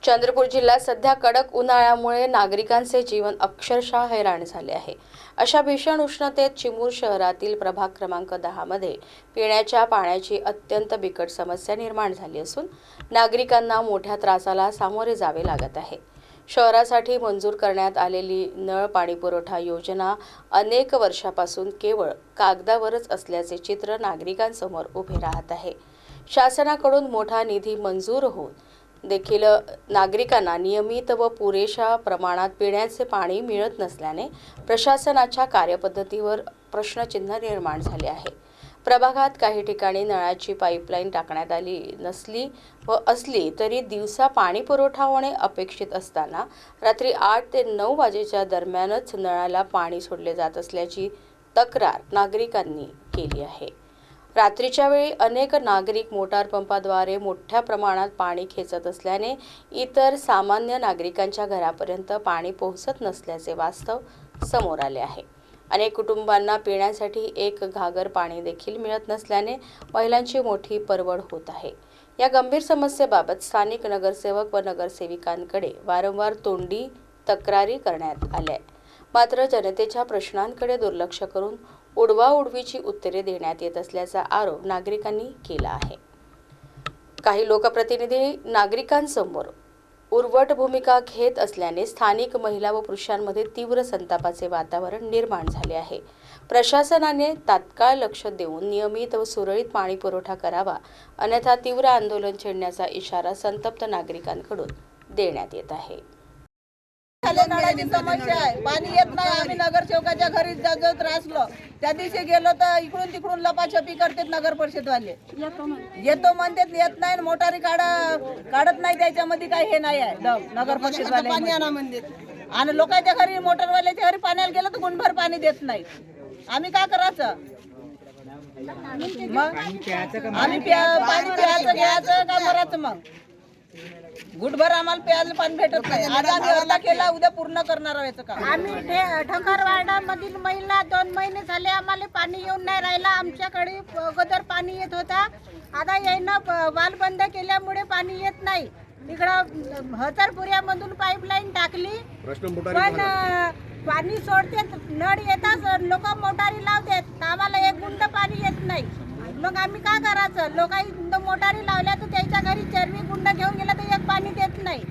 चंद्रपूर जिल्ह्यात सध्या कडक उन्हाळ्यामुळे नागरिकांचे जीवन अक्षरशः हैराण झाले आहे। अशा भीषण उष्णतेत चिमूर शहरातील प्रभाग क्रमांक 10 मध्ये पिण्याच्या पाण्याची अत्यंत बिकट समस्या निर्माण झाली असून नागरिकांना मोठ्या त्रासाला सामोरे जावे लागत आहे। शहरासाठी मंजूर करण्यात आलेली नळ पाणी पुरवठा योजना अनेक वर्षापासून केवळ कागदावरच असल्याचे चित्र नागरिकांसमोर उभे राहत आहे। शासनाकडून मोठा निधी मंजूर होऊन देखील नागरिकांना नियमित व पुरेशा प्रमाणात पिण्याचे पाणी मिळत नसल्याने प्रशासनाच्या कार्यपद्धतीवर प्रश्नचिन्ह निर्माण झाले आहे। प्रभागात काही ठिकाणी नळाची पाईपलाईन टाकण्यात आली नसली व असली तरी दिवसा पाणी पुरवठा होणे अपेक्षित असताना रात्री 8 ते 9 वाजेच्या दरम्यानच नळाला पाणी सोडले जात असल्याची तक्रार नागरिकांनी केली आहे। रात्रीच्या वेळी अनेक नागरिक मोटार पंपाद्वारे मोठ्या प्रमाणात पाणी खेचत असल्याने इतर सामान्य नागरिकांच्या घरापर्यंत पाणी पोहोचत नसल्याचे वास्तव समोर आले आहे। अनेक कुटुंबांना पिण्यासाठी एक घागर पाणी देखील मिळत नसल्याने महिलांची मोठी परवड होत आहे। या गंभीर समस्येबाबत स्थानिक नगरसेवक व नगरसेविकांकडे वारंवार तोंडी तक्रारी करण्यात आल्या, मात्र जनतेच्या प्रश्नांकडे दुर्लक्ष करून उडवाउडवीची उत्तरे देण्यात येत असल्याचा आरोप नागरिकांनी केला आहे। काही लोकप्रतिनिधी नागरिकांसमोर उर्वट भूमिका घेत असल्याने स्थानिक महिला व पुरुषांमध्ये तीव्र संतापाचे वातावरण निर्माण झाले आहे। प्रशासनाने तात्काळ लक्ष देऊन नियमित व सुरळीत पाणी पुरवठा करावा, अन्यथा तीव्र आंदोलन छेडण्याचा इशारा संतप्त नागरिकांकडून देण्यात येत आहे। नळाची समस्या आहे, पाणी येत नाही। आम्ही नगरसेवकाच्या घरी जातो त्रासलो, त्या दिवशी गेलो तर इकडून तिकडून लपाछपी करतात नगर परिषदवाले। येतो म्हणतात, येत नाही, मोटारी काढत नाही, त्याच्यामध्ये काही हे नाही आहे नगर परिषदवाले पाणी आणा म्हणतात। आणि लोकांच्या घरी मोटरवाल्याच्या घरी पाण्याला गेलं तर गुणभर पाणी देत नाही। आम्ही काय करायचं मग? आम्ही पाणी प्यायचं घ्यायचं का मरायचं? मग गुटभर आम्हाला प्यायला पाणी भेटत नाही। आज आम्ही अर्धा केला, उद्या पूर्ण करणार व्हायचं का? आम्ही ठकरवाडामधील महिला 2 महिने झाले आम्हाला पाणी येऊन नाही राहिला। आमच्याकडे अगोदर पाणी येत होता, आता यानं वाल बंद केल्यामुळे पाणी येत नाही। इकडं हजारपुऱ्यामधून पाईपलाईन टाकली, पण पाणी सोडते, नळ येतात, लोक मोटारी लावतात, आम्हाला एक गुंड पाणी येत नाही। मग आम्ही काय करायचं? लोकांनी मोटारी लावल्या तर त्याच्या घरी चरवी गुंड घेऊन गेला तर एक पाणी देत नाही।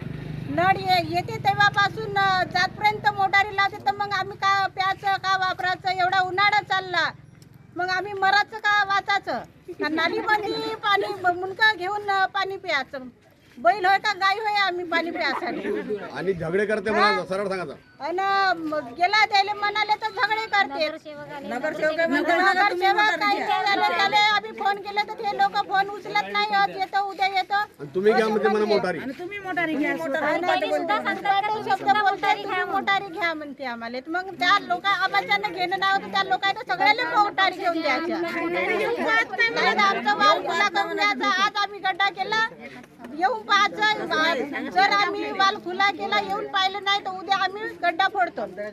नळ येते तेव्हापासून जातपर्यंत मोटारी लावते, तर मग आम्ही का प्यायचं का वापरायचं? एवढा उन्हाळा चालला, मग आम्ही मरायचं का वाचायचं? नालीमध्ये पाणी मुंडकं घेऊन पाणी प्यायचं। बैल होय का गाय होय आम्ही पाणी प्यायसाठी? आणि झगडे करते मला सरळ सांगायचं। आणि गेला त्याला म्हणाले तर झगडे करते नगरसेवक काही झाले, आम्ही फोन केले तर ते लोक फोन उचलत नाही, आज येतो उद्या येतो। तुम्ही घ्या म्हणते मला मोटारी, तुम्ही मोटारी घ्या शब्द बोलतात, तुम्ही मोटारी घ्या म्हणते आम्हाला। मग त्या लोक आबाच्यानं घेणं नाही होतं, त्या लोकांना सगळ्याला मोटारी घेऊन द्यायच्या। आमचा वाल खुला करून द्यायचा। आज आम्ही गड्डा केला, येऊन पाहायचं। जर आम्ही वाल खुला केला, येऊन पाहिलं नाही तर उद्या आम्ही गड्डा फोडतो।